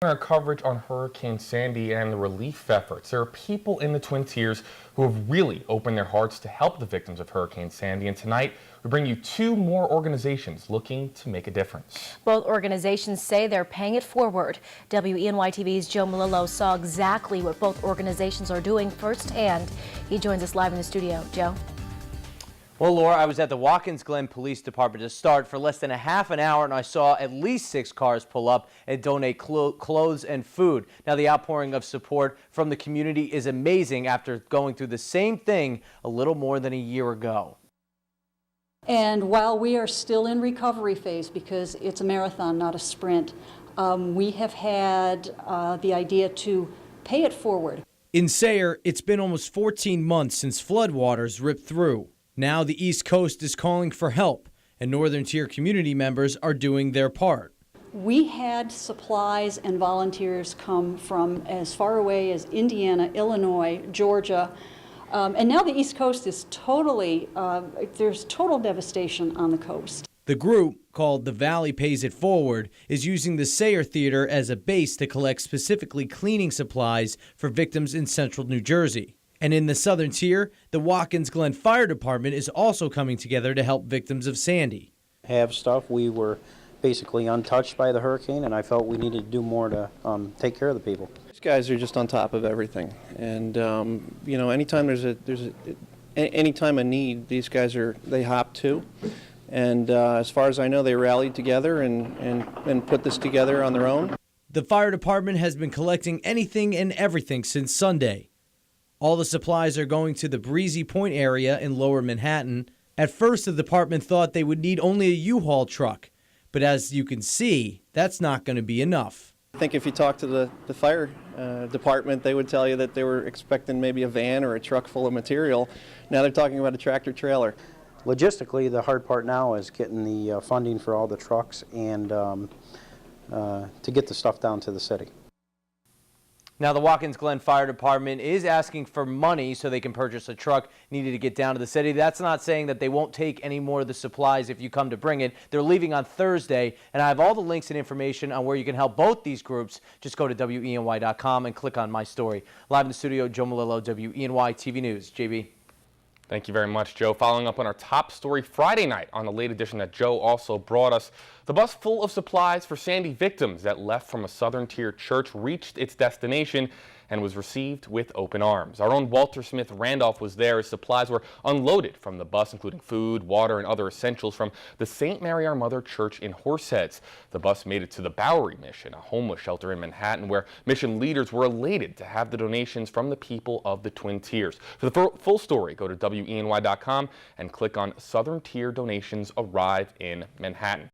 Our coverage on Hurricane Sandy and the relief efforts. There are people in the Twin Tiers who have really opened their hearts to help the victims of Hurricane Sandy, and tonight we bring you two more organizations looking to make a difference. Both organizations say they're paying it forward. WENY TV's Joe Melillo saw exactly what both organizations are doing firsthand. He joins us live in the studio. Joe? Well, Laura, I was at the Watkins Glen Police Department to start for less than a half an hour, and I saw at least 6 cars pull up and donate clothes and food. Now, the outpouring of support from the community is amazing after going through the same thing a little more than a year ago. And while we are still in recovery phase, because it's a marathon, not a sprint, we have had the idea to pay it forward. In Sayre, it's been almost 14 months since floodwaters ripped through. Now the East Coast is calling for help, and Northern Tier community members are doing their part. We had supplies and volunteers come from as far away as Indiana, Illinois, Georgia, and now the East Coast is totally, there's total devastation on the coast. The group, called The Valley Pays It Forward, is using the Sayre Theater as a base to collect specifically cleaning supplies for victims in central New Jersey. And in the Southern Tier, the Watkins Glen Fire Department is also coming together to help victims of Sandy. Have stuff. We were basically untouched by the hurricane, and I felt we needed to do more to take care of the people. These guys are just on top of everything, and you know, anytime anytime a need, these guys they hop to. And as far as I know, they rallied together and put this together on their own. The fire department has been collecting anything and everything since Sunday. All the supplies are going to the Breezy Point area in Lower Manhattan. At first, the department thought they would need only a U-Haul truck, but as you can see, that's not going to be enough. I think if you talk to the fire department, they would tell you that they were expecting maybe a van or a truck full of material. Now they're talking about a tractor trailer. Logistically, the hard part now is getting the funding for all the trucks and to get the stuff down to the city. Now, the Watkins Glen Fire Department is asking for money so they can purchase a truck needed to get down to the city. That's not saying that they won't take any more of the supplies if you come to bring it. They're leaving on Thursday, and I have all the links and information on where you can help both these groups. Just go to WENY.com and click on My Story. Live in the studio, Joe Melillo, WENY TV News. JB. Thank you very much, Joe. Following up on our top story Friday night on the late edition that Joe also brought us, the bus full of supplies for Sandy victims that left from a Southern Tier church reached its destination and was received with open arms. Our own Walter Smith Randolph was there as supplies were unloaded from the bus, including food, water, and other essentials from the St. Mary Our Mother Church in Horseheads. The bus made it to the Bowery Mission, a homeless shelter in Manhattan, where mission leaders were elated to have the donations from the people of the Twin Tiers. For the full story, go to WENY.com and click on Southern Tier Donations Arrive in Manhattan.